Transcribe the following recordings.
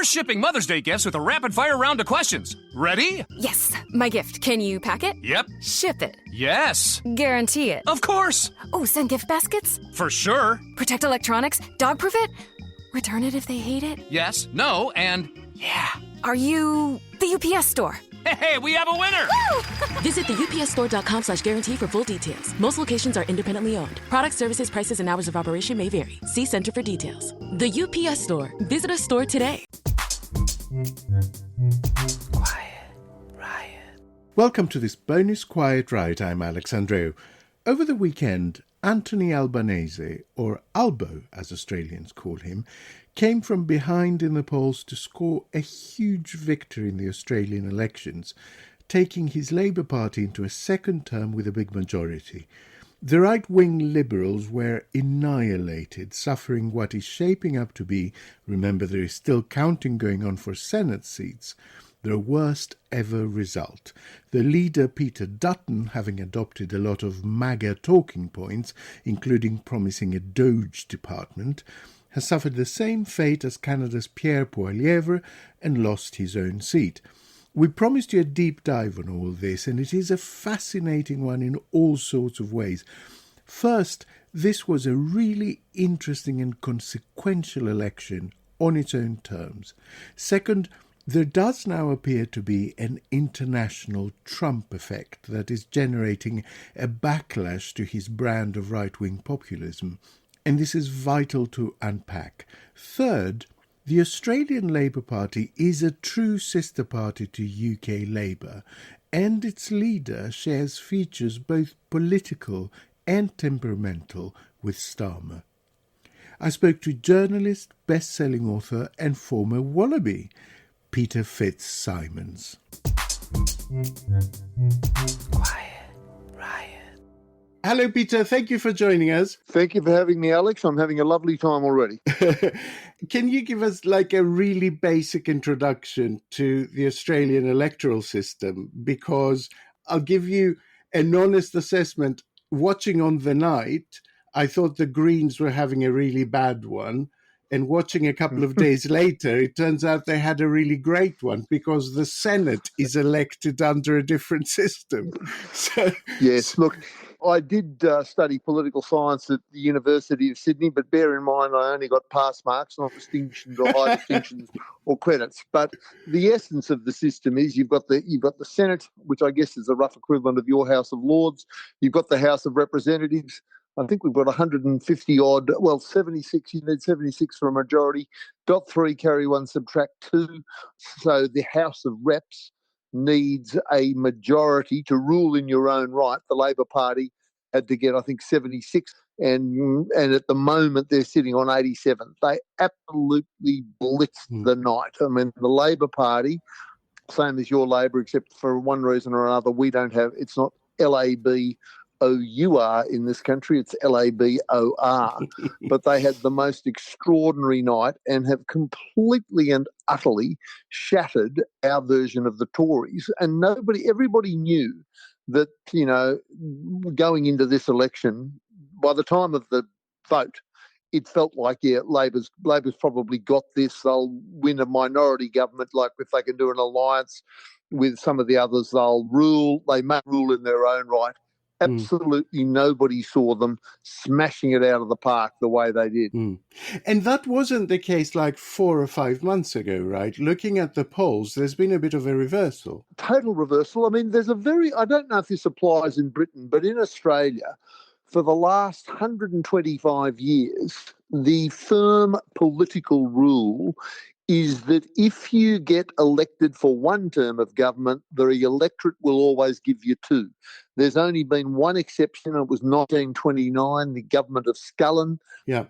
We're shipping Mother's Day gifts with a rapid-fire round of questions. Ready? Yes, my gift. Can you pack it? Yep. Ship it? Yes. Guarantee it? Of course. Oh, send gift baskets? For sure. Protect electronics? Dog-proof it? Return it if they hate it? Yes, no, and yeah. Are you the UPS store? Hey, we have a winner! Woo! Visit the upsstore.com/guarantee for full details. Most locations are independently owned. Product services, prices, and hours of operation may vary. See Center for details. The UPS Store. Visit a store today. Quiet Riot. Welcome to this bonus Quiet Riot. I'm Andreou. Over the weekend, Anthony Albanese, or Albo as Australians call him, came from behind in the polls to score a huge victory in the Australian elections, taking his Labour Party into a second term with a big majority. The right-wing Liberals were annihilated, suffering what is shaping up to be, remember there is still counting going on for Senate seats, their worst ever result. The leader, Peter Dutton, having adopted a lot of MAGA talking points, including promising a Doge department, has suffered the same fate as Canada's Pierre Poilievre and lost his own seat. We promised you a deep dive on all this, and it is a fascinating one in all sorts of ways. First, this was a really interesting and consequential election on its own terms. Second, there does now appear to be an international Trump effect that is generating a backlash to his brand of right-wing populism, and this is vital to unpack. Third, the Australian Labour Party is a true sister party to UK Labour, and its leader shares features both political and temperamental with Starmer. I spoke to journalist, best-selling author and former Wallaby, Peter FitzSimons. Quiet Riot. Hello, Peter. Thank you for joining us. Thank you for having me, Alex. I'm having a lovely time already. Can you give us like a really basic introduction to the Australian electoral system? Because I'll give you an honest assessment. Watching on the night, I thought the Greens were having a really bad one. And watching a couple of days later, it turns out they had a really great one because the Senate is elected under a different system. So, yes, look, I did study political science at the University of Sydney, but bear in mind I only got pass marks, not distinctions or high distinctions or credits. But the essence of the system is you've got the Senate, which I guess is a rough equivalent of your House of Lords. You've got the House of Representatives. I think we've got 76. You need 76 for a majority. Dot 3, carry 1, subtract 2. So the House of Reps needs a majority to rule in your own right. The Labor Party had to get, I think, 76, and at the moment they're sitting on 87. They absolutely blitzed the night. I mean, the Labor Party, same as your Labor, except for one reason or another, it's not LAB. OUR in this country, it's LABOR. But they had the most extraordinary night and have completely and utterly shattered our version of the Tories. And everybody knew that, going into this election, by the time of the vote, it felt like, Labor's probably got this. They'll win a minority government, like if they can do an alliance with some of the others, they'll rule. They may rule in their own right. Absolutely nobody saw them smashing it out of the park the way they did. And that wasn't the case like 4 or 5 months ago, right? Looking at the polls, there's been a bit of a reversal. Total reversal. I mean, I don't know if this applies in Britain, but in Australia, for the last 125 years, the firm political rule is that if you get elected for one term of government, the electorate will always give you 2. There's only been one exception. It was 1929, the government of Scullin.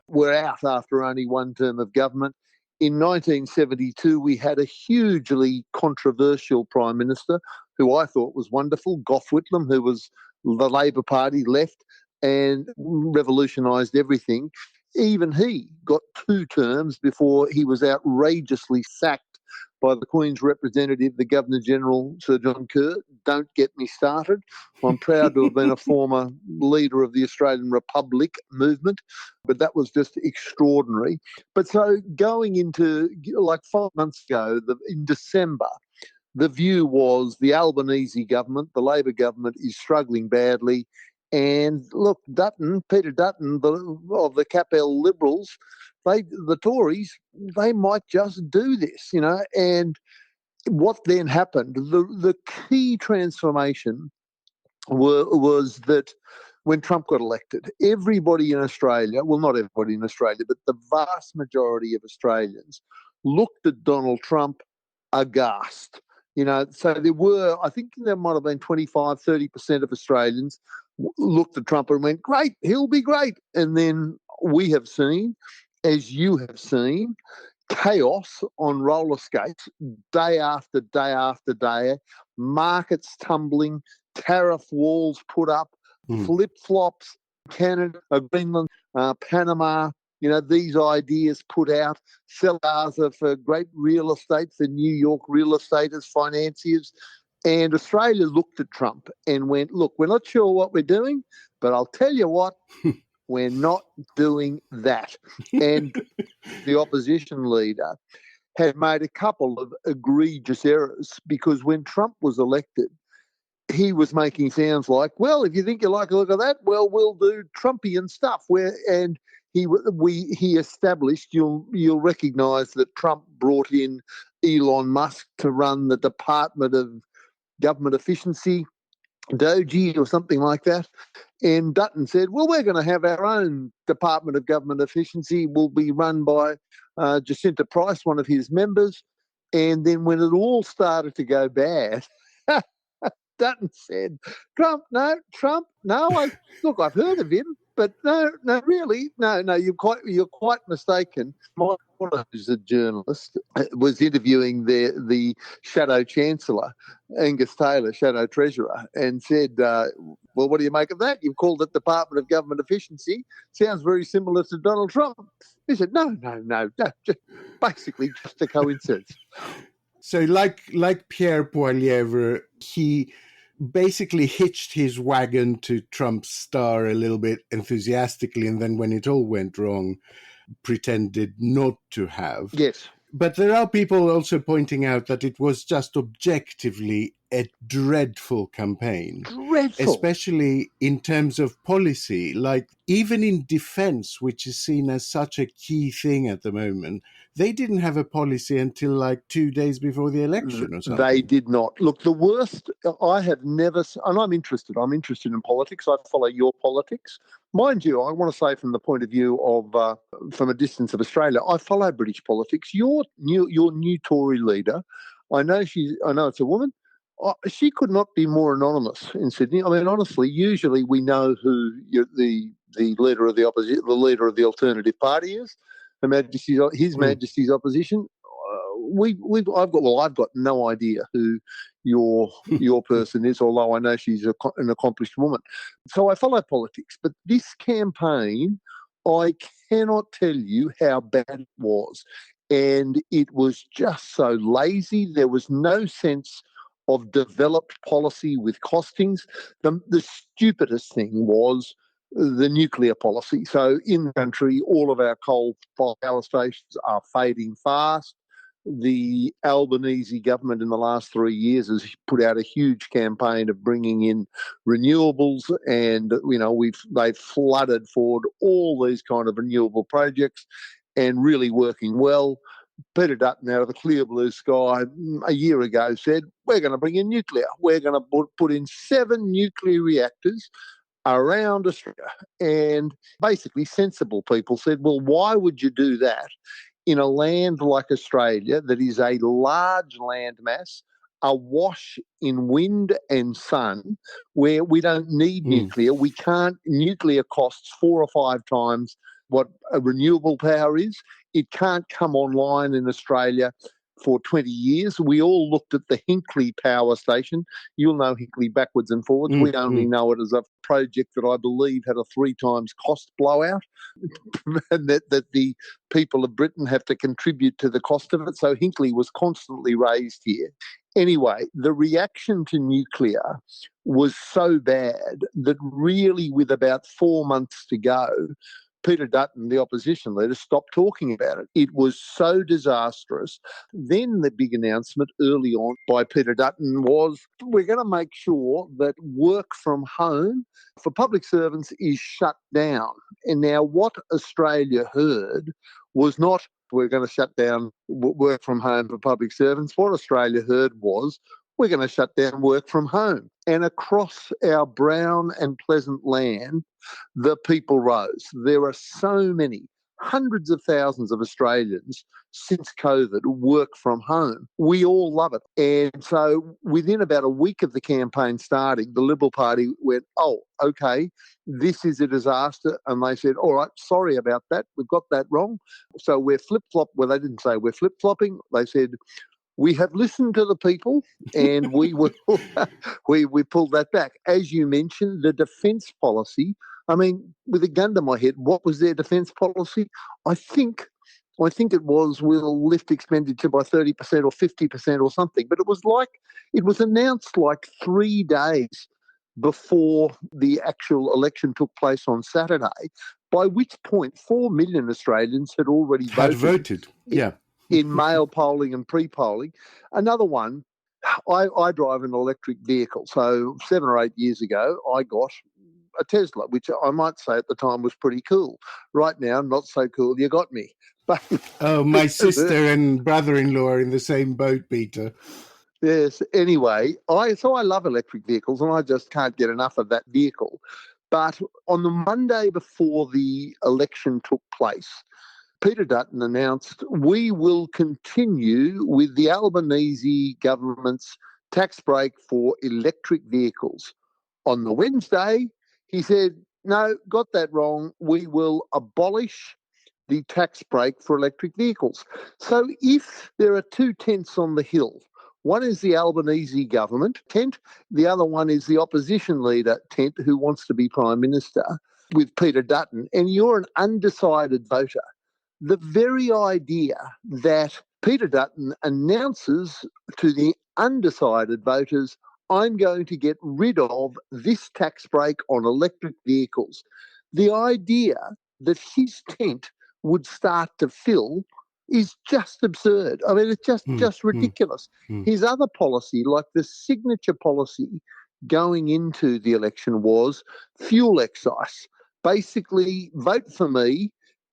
Were out after only one term of government. In 1972, we had a hugely controversial Prime Minister who I thought was wonderful, Gough Whitlam, who was the Labor Party left and revolutionised everything. Even he got 2 terms before he was outrageously sacked by the Queen's representative, the Governor-General, Sir John Kerr. Don't get me started. I'm proud to have been a former leader of the Australian Republic movement, but that was just extraordinary. But so going into, like 5 months ago, in December, the view was the Albanese government, the Labor government, is struggling badly. And look, Peter Dutton, of the Capel Liberals, the Tories, they might just do this, And what then happened, the key transformation was that when Trump got elected, everybody in Australia, well, not everybody in Australia, but the vast majority of Australians looked at Donald Trump aghast. So there were, I think there might have been 25, 30% of Australians looked at Trump and went, great, he'll be great. And then we have seen, as you have seen, chaos on roller skates day after day after day, markets tumbling, tariff walls put up, flip-flops, Canada, Greenland, Panama, these ideas put out, sellers for great real estate, for New York real estate as financiers. And Australia looked at Trump and went, look, we're not sure what we're doing, but I'll tell you what, we're not doing that. And the opposition leader had made a couple of egregious errors, because when Trump was elected, he was making sounds like, well, if you think you like a look at that, well, we'll do Trumpian stuff. He established, you'll recognise that Trump brought in Elon Musk to run the Department of Government Efficiency, Doge or something like that. And Dutton said, well, we're going to have our own Department of Government Efficiency. Will be run by Jacinta Price, one of his members. And then when it all started to go bad, Dutton said, Trump, no, look, I've heard of him, but no, really, no, you're quite mistaken. My brother, who's a journalist, was interviewing the Shadow Chancellor, Angus Taylor, Shadow Treasurer, and said, well, what do you make of that? You've called it Department of Government Efficiency. Sounds very similar to Donald Trump. He said, no, basically just a coincidence. So like Pierre Poilievre, he basically hitched his wagon to Trump's star a little bit enthusiastically, and then when it all went wrong, pretended not to have. Yes. But there are people also pointing out that it was just objectively a dreadful campaign. Dreadful. Especially in terms of policy, like even in defense, which is seen as such a key thing at the moment, they didn't have a policy until like 2 days before the election or something. They did not. Look, the worst, I have never, and I'm interested in politics. I follow your politics. Mind you, I want to say from the point of view of, from a distance of Australia, I follow British politics. Your new Tory leader, I know it's a woman. She could not be more anonymous in Sydney. I mean, honestly, usually we know who the leader of the opposition, the leader of the Alternative Party is. His Majesty's opposition. I've got no idea who your person is, although I know she's an accomplished woman. So I follow politics, but this campaign, I cannot tell you how bad it was, and it was just so lazy. There was no sense of developed policy with costings. The stupidest thing was the nuclear policy. So in the country, all of our coal power stations are fading fast. The Albanese government in the last 3 years has put out a huge campaign of bringing in renewables, and they've flooded forward all these kind of renewable projects and really working well. Peter Dutton, out of the clear blue sky, a year ago said, we're going to bring in nuclear. We're going to put in 7 nuclear reactors around Australia. And basically sensible people said, well, why would you do that in a land like Australia that is a large landmass, awash in wind and sun, where we don't need nuclear? Nuclear costs 4 or 5 times what a renewable power is. It can't come online in Australia for 20 years. We all looked at the Hinkley power station. You'll know Hinkley backwards and forwards. We only know it as a project that I believe had a 3 times cost blowout and that the people of Britain have to contribute to the cost of it. So Hinkley was constantly raised here. Anyway, the reaction to nuclear was so bad that really with about 4 months to go, Peter Dutton, the opposition leader, stopped talking about it. It was so disastrous. Then the big announcement early on by Peter Dutton was, we're going to make sure that work from home for public servants is shut down. And now what Australia heard was not, we're going to shut down work from home for public servants. What Australia heard was, we're going to shut down work from home. And across our brown and pleasant land, the people rose. There are so many, hundreds of thousands of Australians since COVID work from home. We all love it. And so within about a week of the campaign starting, the Liberal Party went, oh, okay, this is a disaster. And they said, all right, sorry about that. We've got that wrong. So we're flip-flopping. Well, they didn't say we're flip-flopping. They said, we have listened to the people and we will we pulled that back. As you mentioned, the defence policy, I mean, with a gun to my head, what was their defence policy? I think it was we'll lift expenditure by 30% or 50% or something. But it was announced like 3 days before the actual election took place on Saturday, by which point 4 million Australians had already voted. Yeah. In mail polling and pre-polling. Another one, I drive an electric vehicle. So 7 or 8 years ago, I got a Tesla, which I might say at the time was pretty cool. Right now, not so cool. You got me. But oh, my sister and brother-in-law are in the same boat, Peter. Yes. Anyway, I love electric vehicles and I just can't get enough of that vehicle. But on the Monday before the election took place, Peter Dutton announced, we will continue with the Albanese government's tax break for electric vehicles. On the Wednesday, he said, no, got that wrong. We will abolish the tax break for electric vehicles. So if there are 2 tents on the hill, one is the Albanese government tent, the other one is the opposition leader tent who wants to be Prime Minister with Peter Dutton, and you're an undecided voter. The very idea that Peter Dutton announces to the undecided voters, I'm going to get rid of this tax break on electric vehicles. The idea that his tent would start to fill is just absurd. I mean, it's just ridiculous. His other policy, like the signature policy going into the election, was fuel excise. Basically, vote for me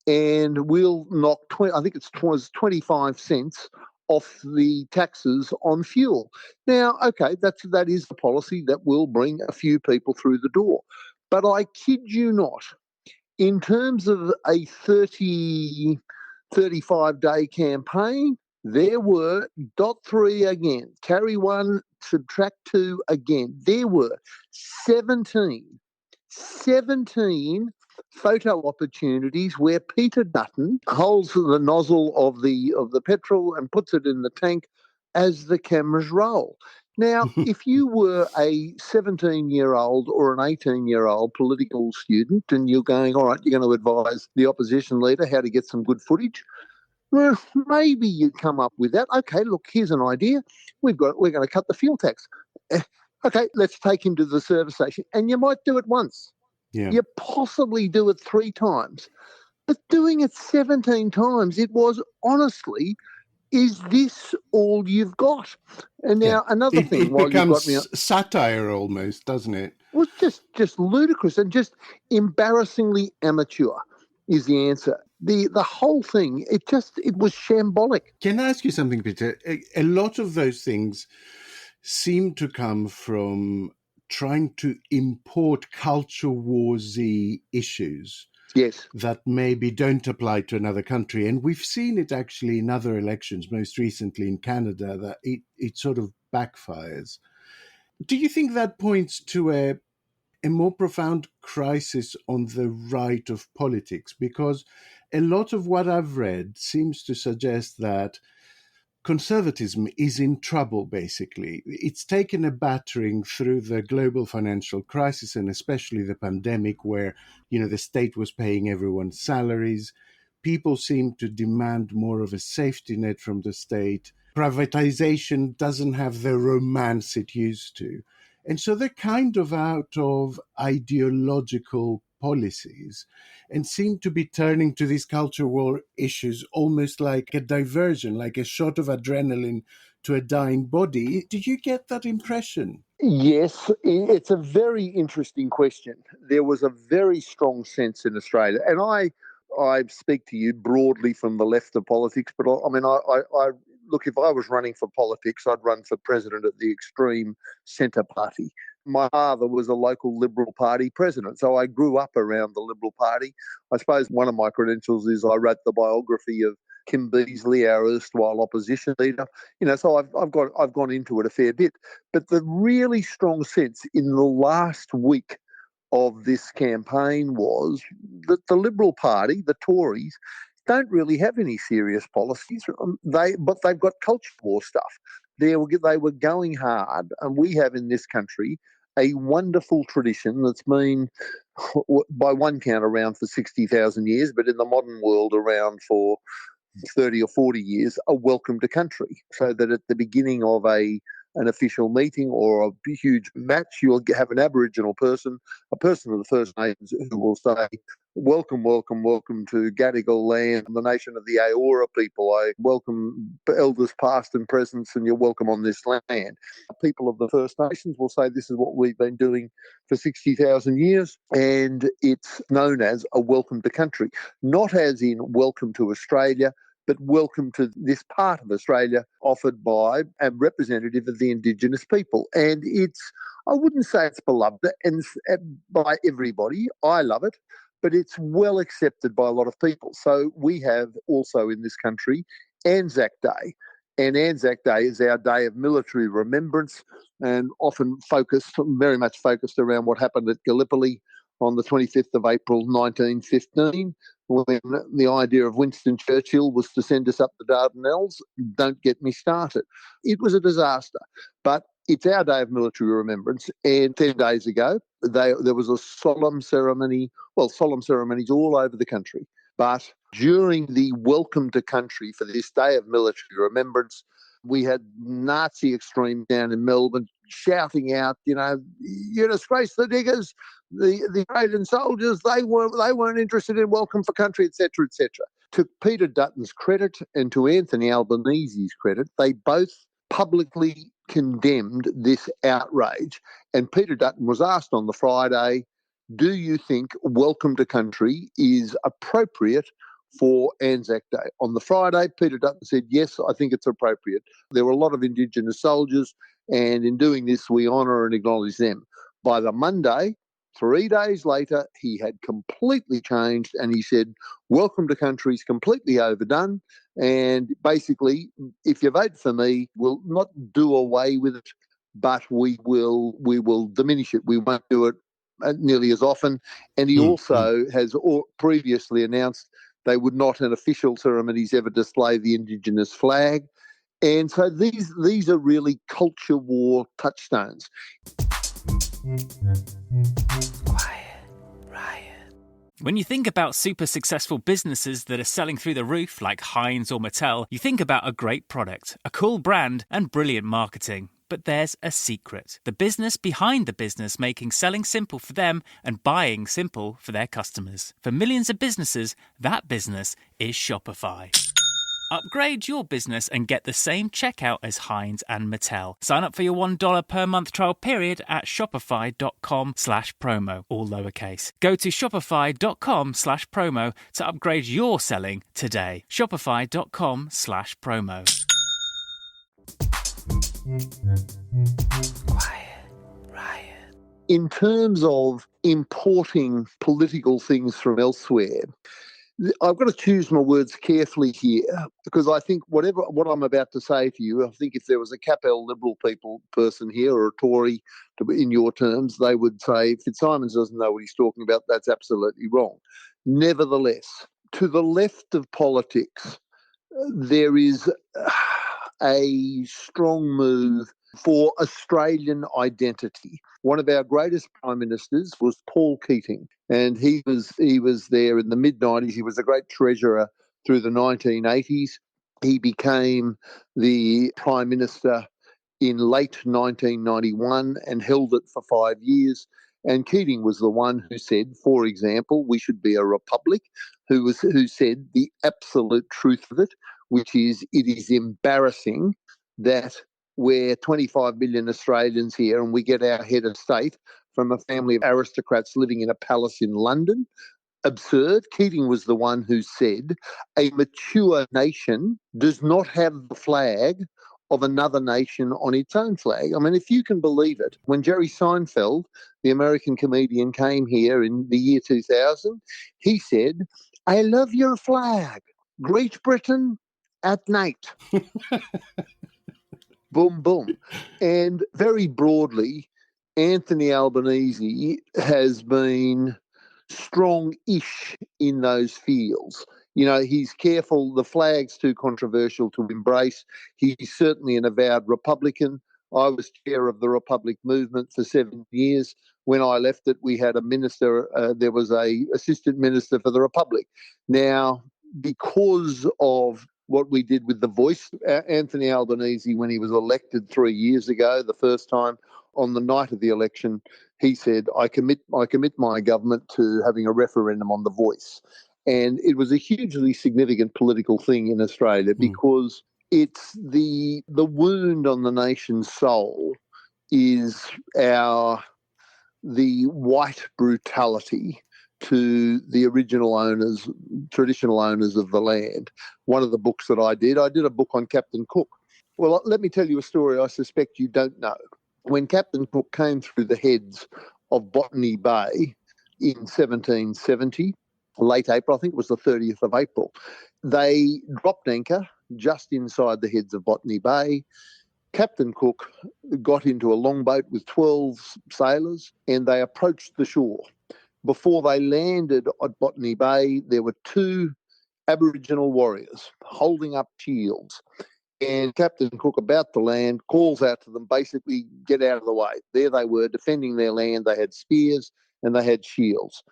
and we'll knock, I think it was 25 cents off the taxes on fuel. Now, okay, that is the policy that will bring a few people through the door. But I kid you not, in terms of a 35-day campaign, there were dot 3 again, carry 1, subtract 2 again. There were 17 photo opportunities where Peter Dutton holds the nozzle of the petrol and puts it in the tank as the cameras roll. Now, if you were a 17-year-old or an 18-year-old political student and you're going, all right, you're going to advise the opposition leader how to get some good footage, well, maybe you come up with that. Okay, look, here's an idea. We're going to cut the fuel tax. Okay, let's take him to the service station. And you might do it once. Yeah. You possibly do it 3 times. But doing it 17 times, it was honestly, is this all you've got? And now another thing, it while you've got me, becomes satire almost, doesn't it? was just ludicrous and just embarrassingly amateur is the answer. The whole thing, it was shambolic. Can I ask you something, Peter? A lot of those things seem to come from trying to import culture warsy issues. Yes. That maybe don't apply to another country. And we've seen it actually in other elections, most recently in Canada, that it sort of backfires. Do you think that points to a more profound crisis on the right of politics? Because a lot of what I've read seems to suggest that conservatism is in trouble, basically. It's taken a battering through the global financial crisis and especially the pandemic where, the state was paying everyone's salaries. People seem to demand more of a safety net from the state. Privatization doesn't have the romance it used to. And so they're kind of out of ideological policies and seem to be turning to these culture war issues almost like a diversion, like a shot of adrenaline to a dying body. Did you get that impression? Yes, it's a very interesting question. There was a very strong sense in Australia, and I speak to you broadly from the left of politics, but I look, if I was running for politics, I'd run for president at the extreme centre party. My father was a local Liberal Party president, so I grew up around the Liberal Party. I suppose one of my credentials is I wrote the biography of Kim Beazley, our erstwhile opposition leader. So I've gone into it a fair bit. But the really strong sense in the last week of this campaign was that the Liberal Party, the Tories, don't really have any serious policies. But they've got culture war stuff. They were going hard, and we have in this country a wonderful tradition that's been, by one count, around for 60,000 years, but in the modern world around for 30 or 40 years, a welcome to country. So that at the beginning of an official meeting or a huge match, you'll have an Aboriginal person, a person of the First Nations, who will say, welcome, welcome, welcome to Gadigal land, the nation of the Eora people. I welcome elders past and present, and you're welcome on this land. People of the First Nations will say this is what we've been doing for 60,000 years, and it's known as a welcome to country, not as in welcome to Australia, but welcome to this part of Australia offered by a representative of the Indigenous people. And I wouldn't say it's beloved by everybody. I love it, but it's well accepted by a lot of people. So we have also in this country Anzac Day. And Anzac Day is our day of military remembrance and often very much focused around what happened at Gallipoli on the 25th of April 1915, when the idea of Winston Churchill was to send us up the Dardanelles. Don't get me started. It was a disaster. But it's our day of military remembrance. And 10 days ago, there was a solemn ceremony, solemn ceremonies all over the country. But during the welcome to country for this day of military remembrance, we had Nazi extreme down in Melbourne shouting out, you disgrace the diggers, the Australian soldiers, they weren't interested in welcome for country, etc., etc. To Peter Dutton's credit and to Anthony Albanese's credit, they both publicly condemned this outrage. And Peter Dutton was asked on the Friday, do you think welcome to country is appropriate for Anzac Day? On the Friday, Peter Dutton said, yes, I think it's appropriate. There were a lot of Indigenous soldiers, and in doing this, we honour and acknowledge them. By the Monday, 3 days later, he had completely changed, and he said, welcome to country is completely overdone, and basically, if you vote for me, we'll not do away with it, but we will diminish it. We won't do it nearly as often. And he also has previously announced they would not in official ceremonies ever display the Indigenous flag. And so these are really culture war touchstones. Quiet riot. When you think about super successful businesses that are selling through the roof like Heinz or Mattel, you think about a great product, a cool brand, and brilliant marketing. But there's a secret. The business behind the business, making selling simple for them and buying simple for their customers. For millions of businesses, that business is Shopify. Upgrade your business and get the same checkout as Heinz and Mattel. Sign up for your $1 per month trial period at shopify.com/promo, all lowercase. Go to shopify.com/promo to upgrade your selling today. Shopify.com/promo. Quiet riot. In terms of importing political things from elsewhere, I've got to choose my words carefully here, because I think what I'm about to say to you, I think if there was a Capel Liberal person here or a Tory, in your terms, they would say, FitzSimons doesn't know what he's talking about. That's absolutely wrong. Nevertheless, to the left of politics, there is a strong move for Australian identity. One of our greatest prime ministers was Paul Keating, and he was there in the mid-90s. He was a great treasurer through the 1980s. He became the prime minister in late 1991 and held it for 5 years. And Keating was the one who said, for example, we should be a republic, who said the absolute truth of it, which is it is embarrassing that we're 25 million Australians here and we get our head of state from a family of aristocrats living in a palace in London. Absurd. Keating was the one who said a mature nation does not have the flag of another nation on its own flag. I mean, if you can believe it, when Jerry Seinfeld, the American comedian, came here in the year 2000, he said, I love your flag. Great Britain at night. Boom, boom. And very broadly, Anthony Albanese has been strong-ish in those fields. You know, he's careful. The flag's too controversial to embrace. He's certainly an avowed Republican. I was chair of the Republic movement for 7 years. When I left it, we had a minister. There was a assistant minister for the Republic. Now, because of what we did with The Voice, Anthony Albanese, when he was elected 3 years ago, the first time, on the night of the election, he said, I commit my government to having a referendum on The Voice. And it was a hugely significant political thing in Australia because it's the wound on the nation's soul is the white brutality to the original owners, traditional owners of the land. One of the books that I did a book on Captain Cook. Well, let me tell you a story I suspect you don't know. When Captain Cook came through the heads of Botany Bay in 1770, late April, I think it was the 30th of April, they dropped anchor just inside the heads of Botany Bay. Captain Cook got into a longboat with 12 sailors and they approached the shore. Before they landed at Botany Bay, there were two Aboriginal warriors holding up shields. And Captain Cook, about to land, calls out to them, basically, get out of the way. There they were, defending their land. They had spears and they had shields.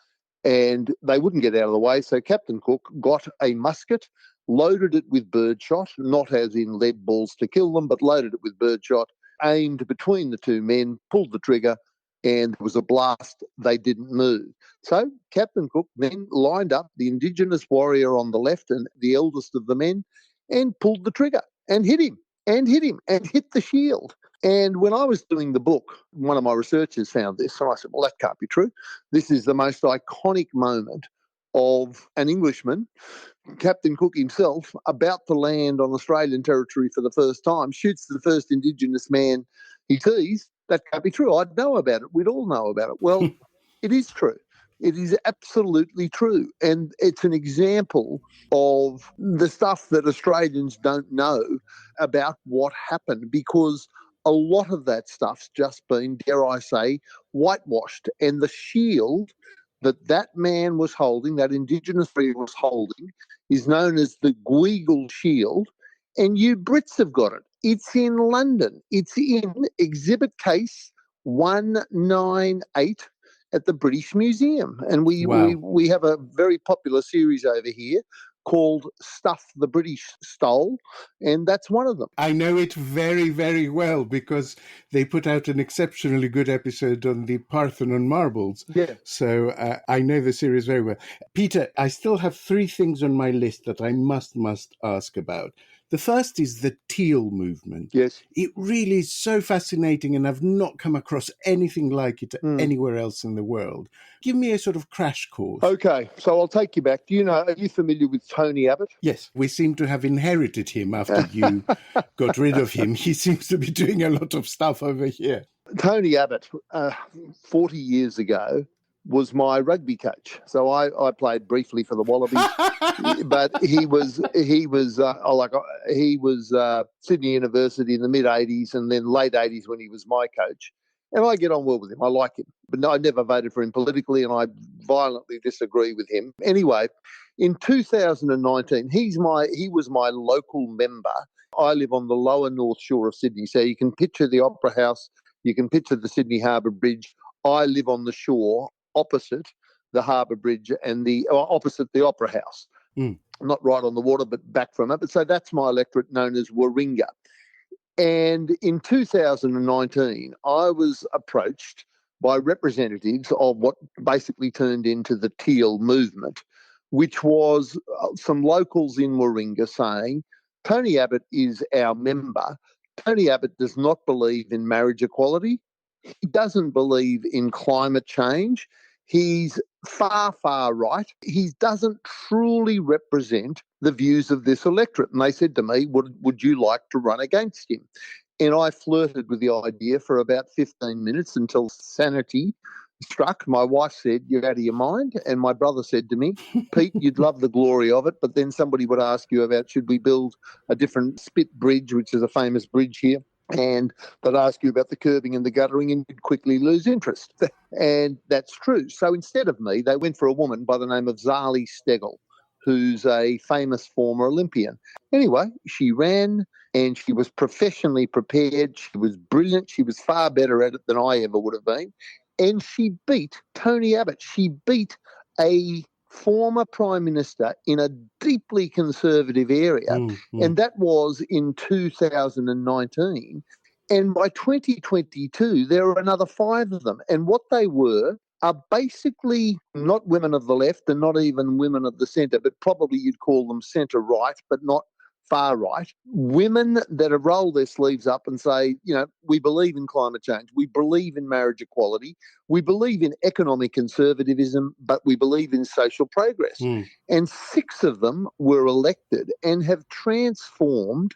And they wouldn't get out of the way, so Captain Cook got a musket, loaded it with birdshot, not as in lead balls to kill them, but loaded it with birdshot, aimed between the two men, pulled the trigger, and there was a blast. They didn't move. So Captain Cook then lined up the Indigenous warrior on the left and the eldest of the men and pulled the trigger and hit him and hit the shield. And when I was doing the book, one of my researchers found this, and I said, well, that can't be true. This is the most iconic moment of an Englishman, Captain Cook himself, about to land on Australian territory for the first time, shoots the first Indigenous man he sees. That can't be true. I'd know about it. We'd all know about it. Well, it is true. It is absolutely true. And it's an example of the stuff that Australians don't know about what happened, because a lot of that stuff's just been, dare I say, whitewashed. And the shield that man was holding, that Indigenous warrior was holding, is known as the Guigal Shield. And you Brits have got it. It's in London. It's in Exhibit Case 198 at the British Museum. And we have a very popular series over here called Stuff the British Stole, and that's one of them. I know it very, very well because they put out an exceptionally good episode on the Parthenon marbles. Yeah. So I know the series very well. Peter, I still have three things on my list that I must ask about. The first is the Teal movement. Yes. It really is so fascinating, and I've not come across anything like it anywhere else in the world. Give me a sort of crash course. Okay, so I'll take you back. Are you familiar with Tony Abbott? Yes, we seem to have inherited him after you got rid of him. He seems to be doing a lot of stuff over here. Tony Abbott, 40 years ago, was my rugby coach. So I played briefly for the Wallaby, but he was Sydney University in the mid-'80s and then late 80s when he was my coach. And I get on well with him. I like him. But no, I never voted for him politically, and I violently disagree with him. Anyway, in 2019, he was my local member I live on the lower north shore of Sydney, so you can picture the Opera House, you can picture the Sydney Harbour Bridge. I live on the shore opposite the Harbour Bridge and opposite the Opera House. Not right on the water, but back from it. But so that's my electorate known as Warringah. And in 2019, I was approached by representatives of what basically turned into the Teal movement, which was some locals in Warringah saying, Tony Abbott is our member. Tony Abbott does not believe in marriage equality. He doesn't believe in climate change. He's far, far right. He doesn't truly represent the views of this electorate. And they said to me, would you like to run against him? And I flirted with the idea for about 15 minutes until sanity struck. My wife said, you're out of your mind. And my brother said to me, Pete, you'd love the glory of it, but then somebody would ask you about should we build a different Spit Bridge, which is a famous bridge here, and they'd ask you about the curbing and the guttering and you'd quickly lose interest. And that's true. So instead of me, they went for a woman by the name of Zali Steggall, who's a famous former Olympian. Anyway, she ran and she was professionally prepared. She was brilliant. She was far better at it than I ever would have been. And she beat Tony Abbott. She beat a former Prime Minister in a deeply conservative area, and that was in 2019. And by 2022, there were another 5 of them. And what they were are basically not women of the left and not even women of the centre, but probably you'd call them centre-right, but not far right, women that have rolled their sleeves up and say, we believe in climate change, we believe in marriage equality, we believe in economic conservatism, but we believe in social progress. And 6 of them were elected and have transformed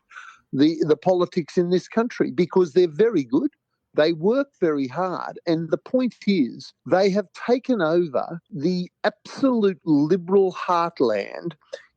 the politics in this country because they're very good. They work very hard. And the point is, they have taken over the absolute liberal heartland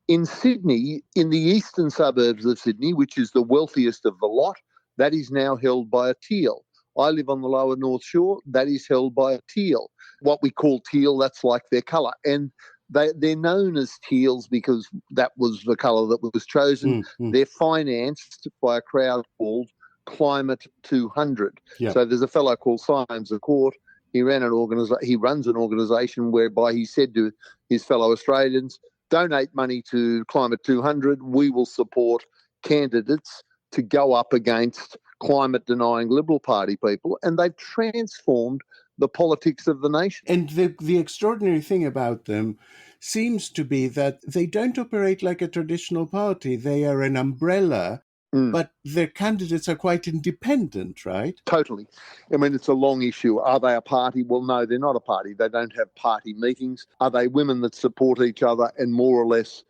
in Sydney, in the eastern suburbs of Sydney, which is the wealthiest of the lot. That is now held by a Teal. I live on the lower North Shore. That is held by a Teal. What we call Teal, that's like their colour. And they're known as Teals because that was the colour that was chosen. They're financed by a crowd called Climate 200. Yep. So there's a fellow called Symes of Court. He runs an organisation whereby he said to his fellow Australians, donate money to Climate 200. We will support candidates to go up against climate-denying Liberal Party people. And they've transformed the politics of the nation. And the extraordinary thing about them seems to be that they don't operate like a traditional party. They are an umbrella, but their candidates are quite independent, right? Totally. I mean, it's a long issue. Are they a party? Well, no, they're not a party. They don't have party meetings. Are they women that support each other and more or less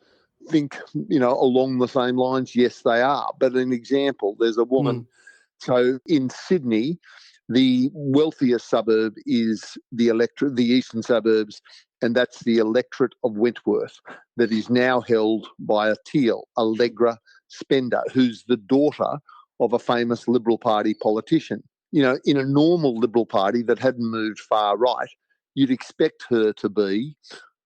think, along the same lines? Yes, they are. But an example, there's a woman. So in Sydney, the wealthiest suburb is the eastern suburbs, and that's the electorate of Wentworth that is now held by a Teal, Allegra Spender, who's the daughter of a famous Liberal Party politician. In a normal Liberal Party that hadn't moved far right, you'd expect her to be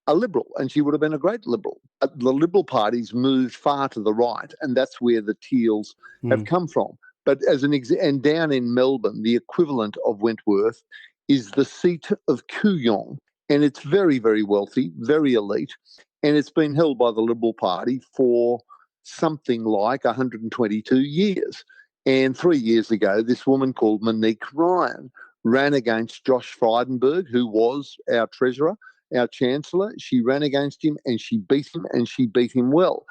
a Liberal, and she would have been a great Liberal. But the Liberal Party's moved far to the right, and that's where the Teals have come from. But and down in Melbourne, the equivalent of Wentworth is the seat of Kooyong, and it's very, very wealthy, very elite, and it's been held by the Liberal Party for something like 122 years. And 3 years ago, this woman called Monique Ryan ran against Josh Frydenberg, who was our treasurer, our chancellor. She ran against him and she beat him, and she beat him well.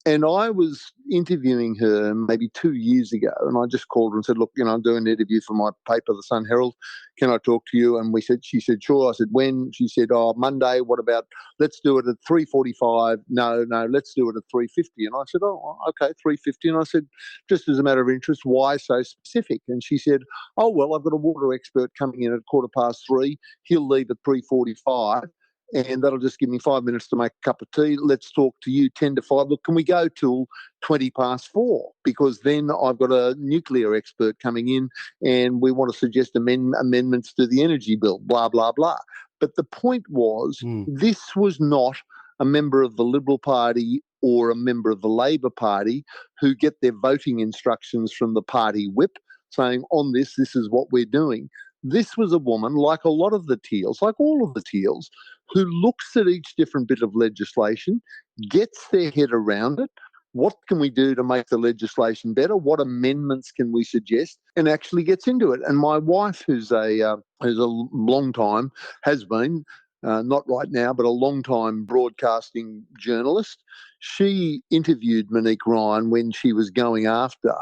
And I was interviewing her maybe 2 years ago, and I just called her and said, look, I'm doing an interview for my paper, The Sun Herald. Can I talk to you? And she said, sure. I said, when? She said, Monday. What about, let's do it at 3:45. No, let's do it at 3:50. And I said, okay, 3:50. And I said, just as a matter of interest, why so specific? And she said, well, I've got a water expert coming in at 3:15. He'll leave at 3:45. And that'll just give me 5 minutes to make a cup of tea. Let's talk to you 10 to 5. Look, can we go till 4:20? Because then I've got a nuclear expert coming in and we want to suggest amendments to the energy bill, blah, blah, blah. But the point was, this was not a member of the Liberal Party or a member of the Labor Party who get their voting instructions from the party whip saying, on this is what we're doing. This was a woman, like a lot of the Teals, like all of the Teals, who looks at each different bit of legislation, gets their head around it. What can we do to make the legislation better? What amendments can we suggest? And actually gets into it. And my wife, who's a long time, has been, not right now, but a long time broadcasting journalist. She interviewed Monique Ryan when she was going after,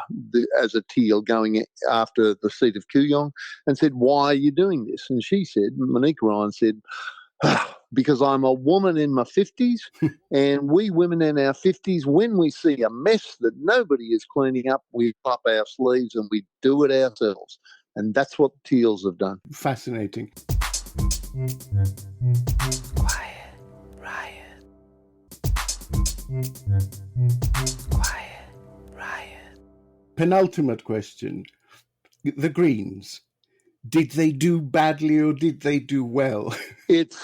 as a Teal, going after the seat of Kooyong, and said, why are you doing this? And she said, Monique Ryan said, because I'm a woman in my 50s, and we women in our 50s, when we see a mess that nobody is cleaning up, we up our sleeves and we do it ourselves. And that's what Teals have done. Fascinating. Quiet riot. Quiet riot. Penultimate question. The Greens. Did they do badly or did they do well? It's,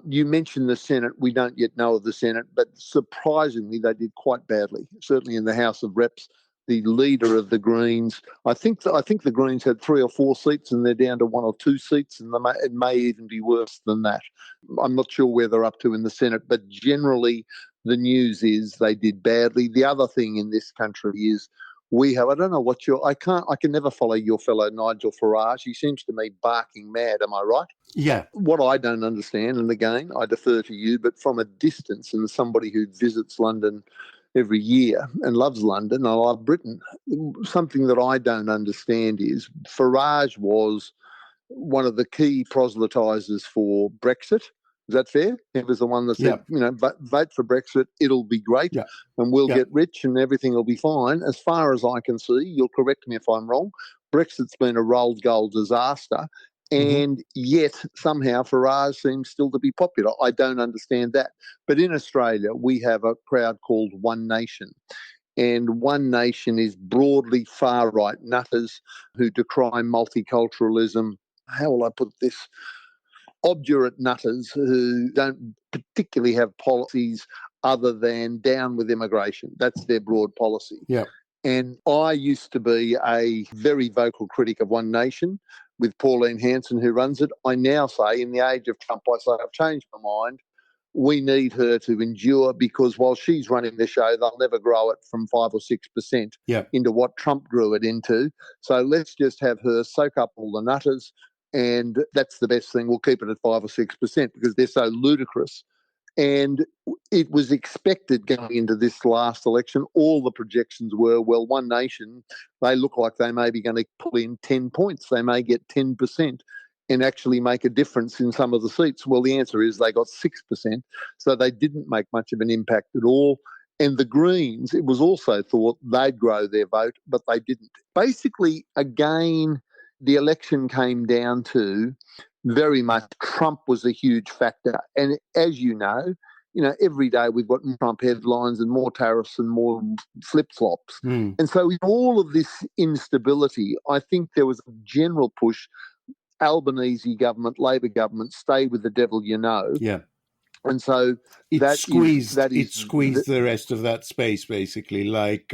you mentioned the Senate. We don't yet know of the Senate, but surprisingly, they did quite badly, certainly in the House of Reps. The leader of the Greens, I think the Greens had 3 or 4 seats and they're down to 1 or 2 seats, and it may even be worse than that. I'm not sure where they're up to in the Senate, but generally the news is they did badly. The other thing in this country is I don't know what I can never follow your fellow Nigel Farage. He seems to me barking mad, am I right? Yeah. What I don't understand, and again, I defer to you, but from a distance and somebody who visits London every year and loves London, I love Britain, something that I don't understand is Farage was one of the key proselytisers for Brexit. Is that fair? He was the one that said, vote for Brexit, it'll be great, and we'll get rich and everything will be fine. As far as I can see, you'll correct me if I'm wrong, Brexit's been a rolled gold disaster, and yet somehow Farage seems still to be popular. I don't understand that. But in Australia, we have a crowd called One Nation. And One Nation is broadly far-right nutters who decry multiculturalism. How will I put this? Obdurate nutters who don't particularly have policies other than down with immigration. That's their broad policy. Yeah. And I used to be a very vocal critic of One Nation with Pauline Hanson, who runs it. I now say, in the age of Trump, I say I've changed my mind. We need her to endure, because while she's running the show, they'll never grow it from 5 or 6% into what Trump grew it into. So let's just have her soak up all the nutters, and that's the best thing. We'll keep it at 5 or 6% because they're so ludicrous. And it was expected going into this last election. All the projections were, well, One Nation, they look like they may be going to pull in 10 points. They may get 10% and actually make a difference in some of the seats. Well, the answer is they got 6%. So they didn't make much of an impact at all. And the Greens, it was also thought they'd grow their vote, but they didn't. Basically, again, the election came down to very much Trump was a huge factor. And as you know, every day we've got Trump headlines and more tariffs and more flip-flops. And so in all of this instability, I think there was a general push, Albanese government, Labor government, stay with the devil you know. Yeah. And so it squeezed the rest of that space, basically, like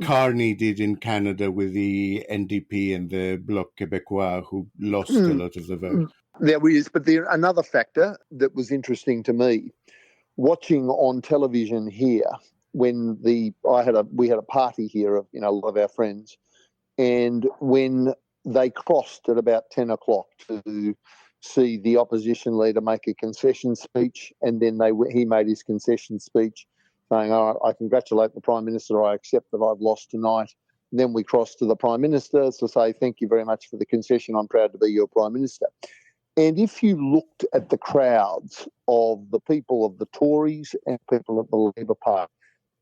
Carney did in Canada with the NDP and the Bloc Québécois, who lost a lot of the vote. There is, but another factor that was interesting to me, watching on television here, when we had a party here of a lot of our friends, and when they crossed at about 10 o'clock to see the opposition leader make a concession speech, and then he made his concession speech saying, I congratulate the Prime Minister, I accept that I've lost tonight. And then we crossed to the Prime Minister to say, thank you very much for the concession, I'm proud to be your Prime Minister. And if you looked at the crowds of the people of the Tories and people of the Labor Party,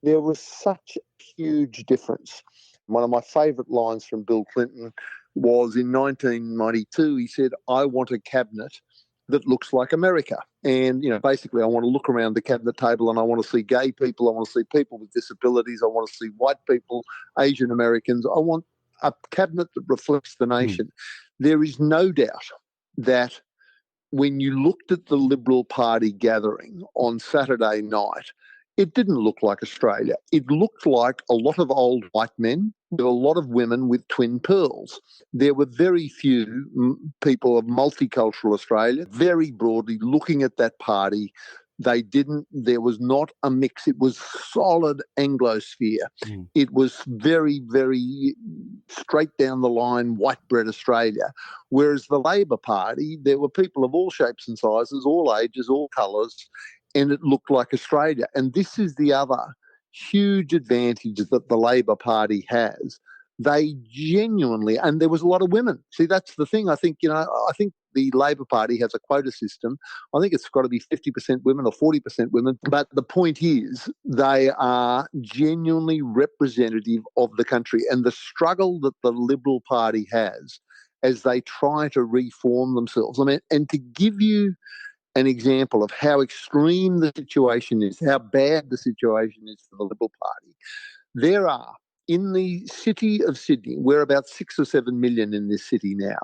there was such a huge difference. One of my favourite lines from Bill Clinton was in 1992, he said, I want a cabinet that looks like America. And, basically I want to look around the cabinet table and I want to see gay people, I want to see people with disabilities, I want to see white people, Asian Americans. I want a cabinet that reflects the nation. There is no doubt that when you looked at the Liberal Party gathering on Saturday night, it didn't look like Australia. It looked like a lot of old white men. There were a lot of women with twin pearls. There were very few people of multicultural Australia, very broadly looking at that party. There was not a mix. It was solid Anglosphere. It was very, very straight down the line, white bread Australia. Whereas the Labor Party, there were people of all shapes and sizes, all ages, all colours, and it looked like Australia. And this is the other huge advantage that the Labor Party has. They genuinely, and there was a lot of women. See, that's the thing. I think the Labor Party has a quota system. I think it's got to be 50% women or 40% women. But the point is, they are genuinely representative of the country. And the struggle that the Liberal Party has as they try to reform themselves. I mean, and to give you an example of how extreme the situation is, how bad the situation is for the Liberal Party, there are, in the city of Sydney, we're about 6 or 7 million in this city now,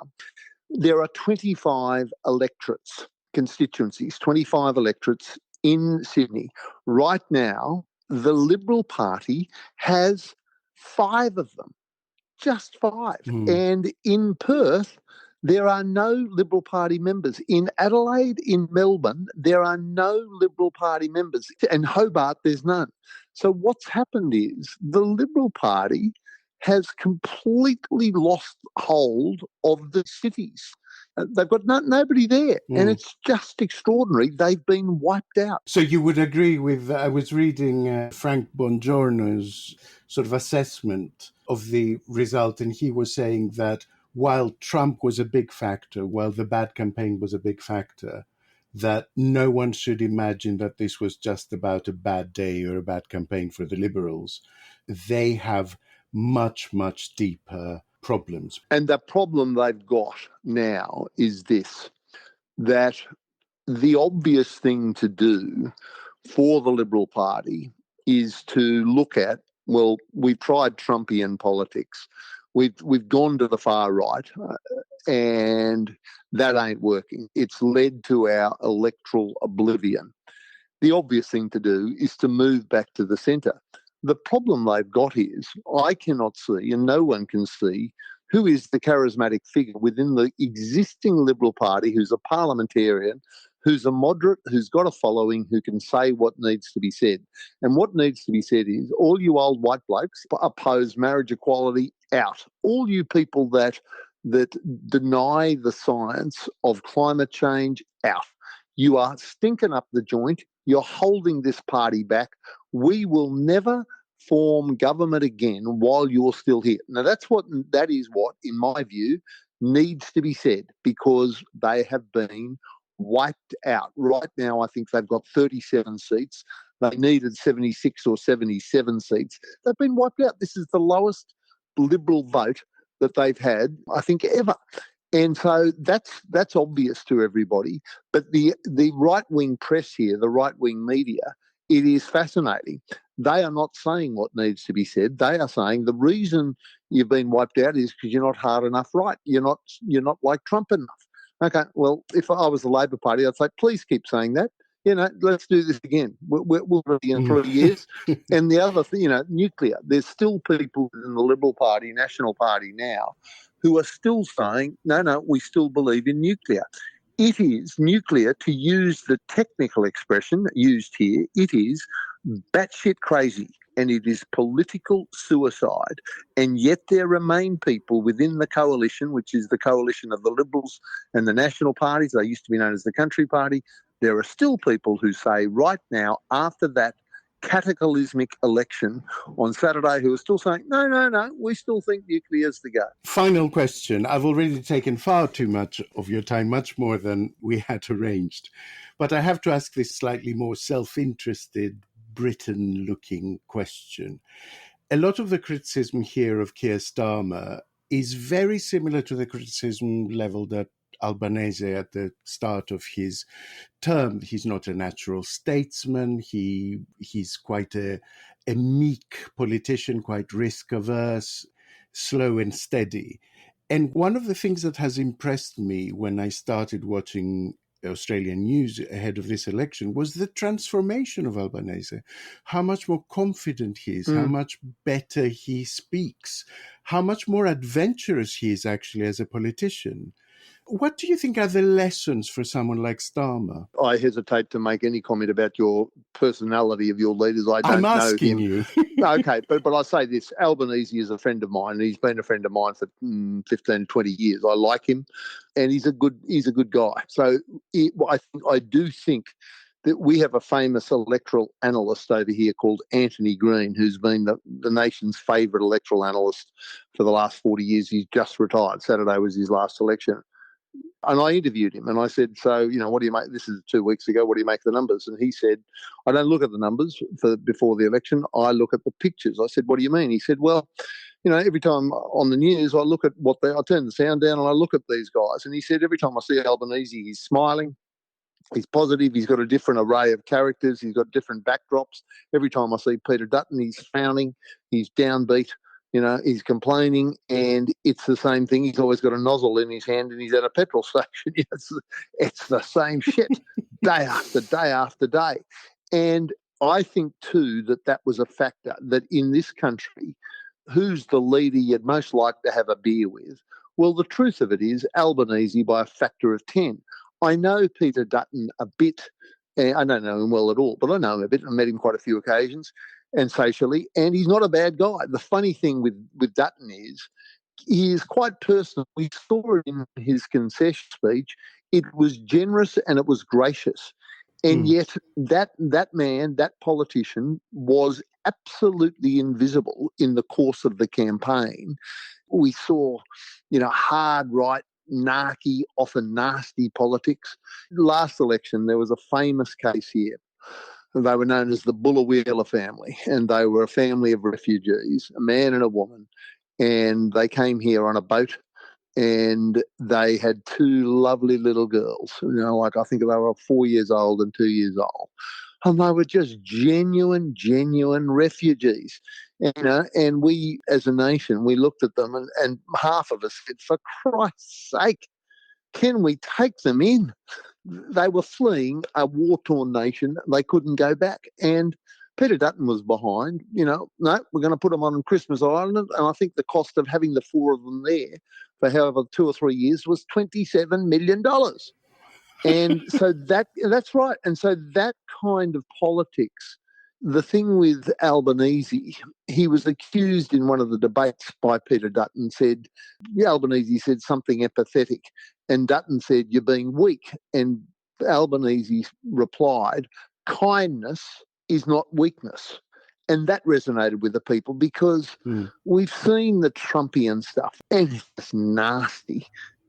there are 25 electorates, constituencies, 25 electorates in Sydney. Right now, the Liberal Party has 5 of them, just 5. And in Perth, there are no Liberal Party members. In Adelaide, in Melbourne, there are no Liberal Party members. And Hobart, there's none. So what's happened is the Liberal Party has completely lost hold of the cities. They've got nobody there. And it's just extraordinary. They've been wiped out. So you would agree with, I was reading Frank Bongiorno's sort of assessment of the result, and he was saying that while Trump was a big factor, while the bad campaign was a big factor, that no one should imagine that this was just about a bad day or a bad campaign for the Liberals. They have much, much deeper problems. And the problem they've got now is this, that the obvious thing to do for the Liberal Party is to look at, well, we've tried Trumpian politics. We've gone to the far right, and that ain't working. It's led to our electoral oblivion. The obvious thing to do is to move back to the centre. The problem they've got is I cannot see, and no one can see, who is the charismatic figure within the existing Liberal Party who's a parliamentarian, who's a moderate, who's got a following, who can say what needs to be said. And what needs to be said is, all you old white blokes oppose marriage equality, out. All you people that deny the science of climate change, out. You are stinking up the joint. You're holding this party back. We will never form government again while you're still here. Now, that is what, in my view, needs to be said, because they have been wiped out. Right now, I think they've got 37 seats. They needed 76 or 77 seats. They've been wiped out. This is the lowest Liberal vote that they've had, I think, ever. And so that's obvious to everybody. But the right-wing press here, the right-wing media, it is fascinating. They are not saying what needs to be said. They are saying the reason you've been wiped out is because you're not hard enough right. You're not like Trump enough. Okay, well, if I was the Labor Party, I'd say, please keep saying that. Let's do this again. We'll be in 3 years. And the other thing, nuclear. There's still people in the Liberal Party, National Party now, who are still saying, no, we still believe in nuclear. It is nuclear, to use the technical expression used here, it is batshit crazy, and it is political suicide. And yet there remain people within the coalition, which is the coalition of the Liberals and the National Parties. They used to be known as the Country Party. There are still people who say right now, after that cataclysmic election on Saturday, who are still saying, no, we still think nuclear's the go. Final question. I've already taken far too much of your time, much more than we had arranged. But I have to ask this slightly more self-interested, Britain-looking question. A lot of the criticism here of Keir Starmer is very similar to the criticism levelled at Albanese at the start of his term. He's not a natural statesman. He's quite a meek politician, quite risk-averse, slow and steady. And one of the things that has impressed me when I started watching Australian news ahead of this election was the transformation of Albanese. How much more confident he is, how much better he speaks, how much more adventurous he is actually as a politician. What do you think are the lessons for someone like Starmer? I hesitate to make any comment about your personality of your leaders. I I'm don't know asking him. you. Okay, but I say this, Albanese is a friend of mine, and he's been a friend of mine for 15, 20 years. I like him, and he's a good guy. So I do think that we have a famous electoral analyst over here called Anthony Green, who's been the nation's favourite electoral analyst for the last 40 years. He's just retired. Saturday was his last election. And I interviewed him and I said, so, what do you make? This is 2 weeks ago. What do you make of the numbers? And he said, I don't look at the numbers before the election. I look at the pictures. I said, what do you mean? He said, well, every time on the news, I look at I turn the sound down and I look at these guys. And he said, every time I see Albanese, he's smiling. He's positive. He's got a different array of characters. He's got different backdrops. Every time I see Peter Dutton, he's frowning. He's downbeat. He's complaining, and it's the same thing. He's always got a nozzle in his hand, and he's at a petrol station. It's the same shit day after day after day. And I think, too, that was a factor, that in this country, who's the leader you'd most like to have a beer with? Well, the truth of it is Albanese by a factor of 10. I know Peter Dutton a bit. I don't know him well at all, but I know him a bit. I met him quite a few occasions and socially, and he's not a bad guy. The funny thing with Dutton is he is quite personal. We saw it in his concession speech. It was generous and it was gracious. And yet that man, that politician, was absolutely invisible in the course of the campaign. We saw, hard right, narky, often nasty politics. Last election, there was a famous case here. They were known as the Bullawheeler family, and they were a family of refugees, a man and a woman, and they came here on a boat, and they had two lovely little girls, I think they were 4 years old and 2 years old, and they were just genuine refugees, and we as a nation, we looked at them and half of us said, for Christ's sake, can we take them in? They were fleeing a war-torn nation. They couldn't go back. And Peter Dutton was behind. No, we're going to put them on Christmas Island. And I think the cost of having the four of them there for however 2 or 3 years was $27 million. And so that's right. And so that kind of politics, the thing with Albanese, he was accused in one of the debates by Peter Dutton, Albanese said something empathetic, and Dutton said, you're being weak. And Albanese replied, kindness is not weakness. And that resonated with the people because we've seen the Trumpian stuff, and it's nasty.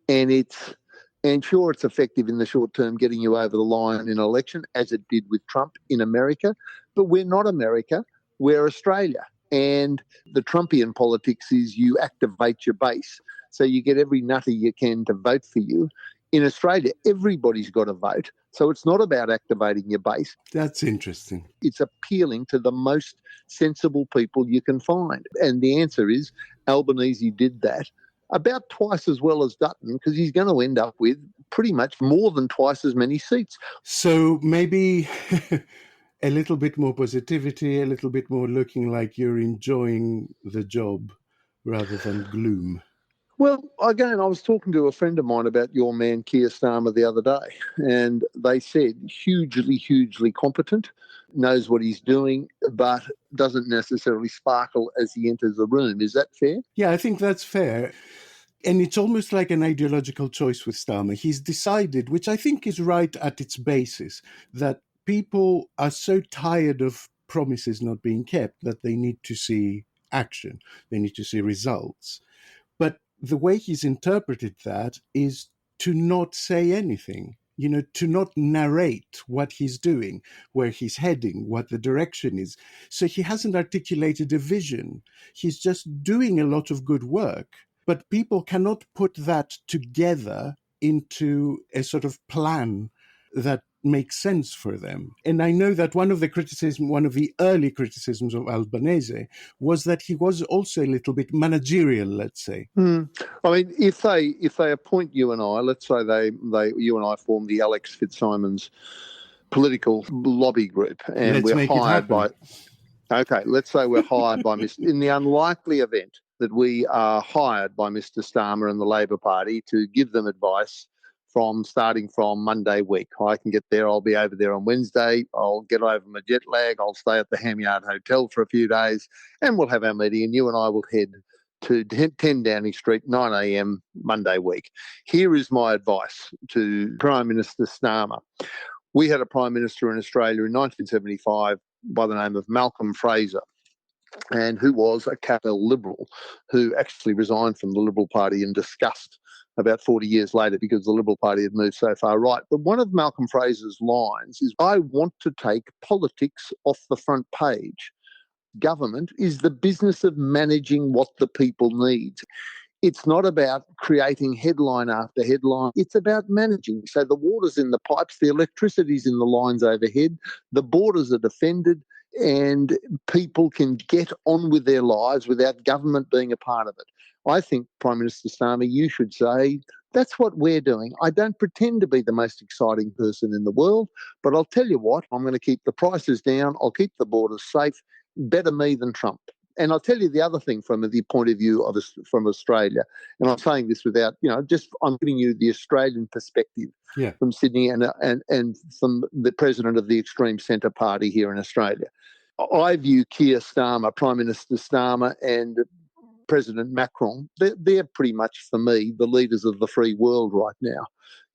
And sure, it's effective in the short term, getting you over the line in an election, as it did with Trump in America. But we're not America, we're Australia. And the Trumpian politics is you activate your base. So you get every nutter you can to vote for you. In Australia, everybody's got to vote. So it's not about activating your base. That's interesting. It's appealing to the most sensible people you can find. And the answer is Albanese did that about twice as well as Dutton, because he's going to end up with pretty much more than twice as many seats. So maybe a little bit more positivity, a little bit more looking like you're enjoying the job rather than gloom. Well, again, I was talking to a friend of mine about your man Keir Starmer the other day, and they said hugely competent, knows what he's doing, but doesn't necessarily sparkle as he enters the room. Is that fair? Yeah, I think that's fair. And it's almost like an ideological choice with Starmer. He's decided, which I think is right at its basis, that people are so tired of promises not being kept that they need to see action. They need to see results. But the way he's interpreted that is to not say anything, to not narrate what he's doing, where he's heading, what the direction is. So he hasn't articulated a vision. He's just doing a lot of good work. But people cannot put that together into a sort of plan that make sense for them. And I know that one of the early criticisms of Albanese was that he was also a little bit managerial, let's say. I mean, if they appoint you and I, let's say you and I form the Alex FitzSimons political lobby group, and Let's we're make it hired happen. let's say we're hired by Mr. In the unlikely event that we are hired by Mr. Starmer and the Labor Party to give them advice starting from Monday week. I can get there. I'll be over there on Wednesday. I'll get over my jet lag. I'll stay at the Ham Yard Hotel for a few days, and we'll have our meeting, and you and I will head to 10 Downing Street, 9 a.m. Monday week. Here is my advice to Prime Minister Starmer. We had a Prime Minister in Australia in 1975 by the name of Malcolm Fraser, and who was a capital Liberal, who actually resigned from the Liberal Party in disgust about 40 years later because the Liberal Party had moved so far right. But one of Malcolm Fraser's lines is, "I want to take politics off the front page. Government is the business of managing what the people need." It's not about creating headline after headline. It's about managing. So the water's in the pipes, the electricity's in the lines overhead, the borders are defended, and people can get on with their lives without government being a part of it. I think, Prime Minister Starmer, you should say, that's what we're doing. I don't pretend to be the most exciting person in the world, but I'll tell you what, I'm going to keep the prices down. I'll keep the borders safe. Better me than Trump. And I'll tell you the other thing from the point of view of from Australia, and I'm saying this without, I'm giving you the Australian perspective from Sydney and from the president of the extreme centre party here in Australia. I view Keir Starmer, Prime Minister Starmer, and President Macron, they're pretty much, for me, the leaders of the free world right now.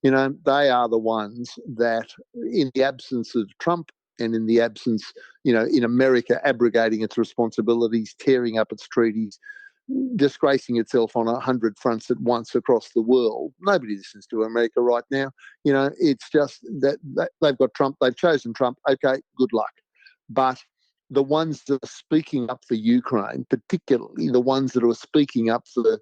They are the ones that, in the absence of Trump, and in the absence, in America abrogating its responsibilities, tearing up its treaties, disgracing itself on 100 fronts at once across the world. Nobody listens to America right now. It's just that they've got Trump, they've chosen Trump. Okay, good luck. But the ones that are speaking up for Ukraine, particularly the ones that are speaking up for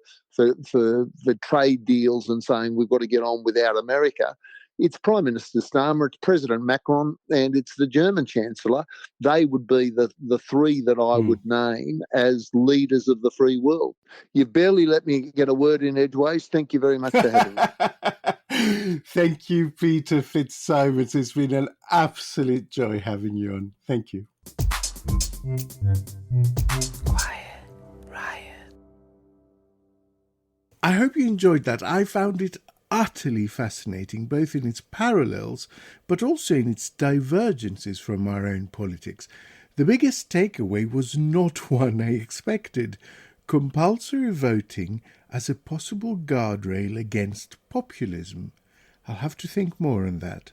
trade deals and saying we've got to get on without America, it's Prime Minister Starmer, it's President Macron, and it's the German Chancellor. They would be the three that I would name as leaders of the free world. You've barely let me get a word in edgeways. Thank you very much for having me. Thank you, Peter FitzSimons. It's been an absolute joy having you on. Thank you. Quiet Riot. I hope you enjoyed that. I found it utterly fascinating, both in its parallels, but also in its divergences from our own politics. The biggest takeaway was not one I expected: compulsory voting as a possible guardrail against populism. I'll have to think more on that.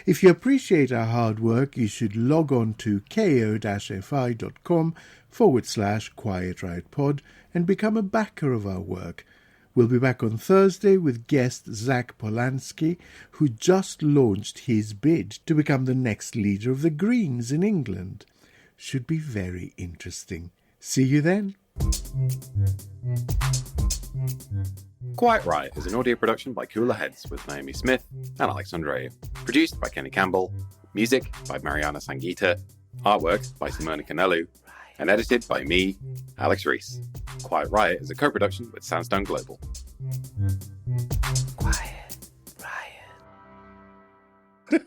If you appreciate our hard work, you should log on to ko-fi.com/Quiet Riot Pod and become a backer of our work. We'll be back on Thursday with guest Zach Polanski, who just launched his bid to become the next leader of the Greens in England. Should be very interesting. See you then. Quiet Riot is an audio production by Cooler Heads with Naomi Smith and Alex Andreou. Produced by Kenny Campbell. Music by Mariana Sangeeta. Artwork by Simona Canelu. And edited by me, Alex Reese. Quiet Riot is a co-production with Sandstone Global. Quiet Riot.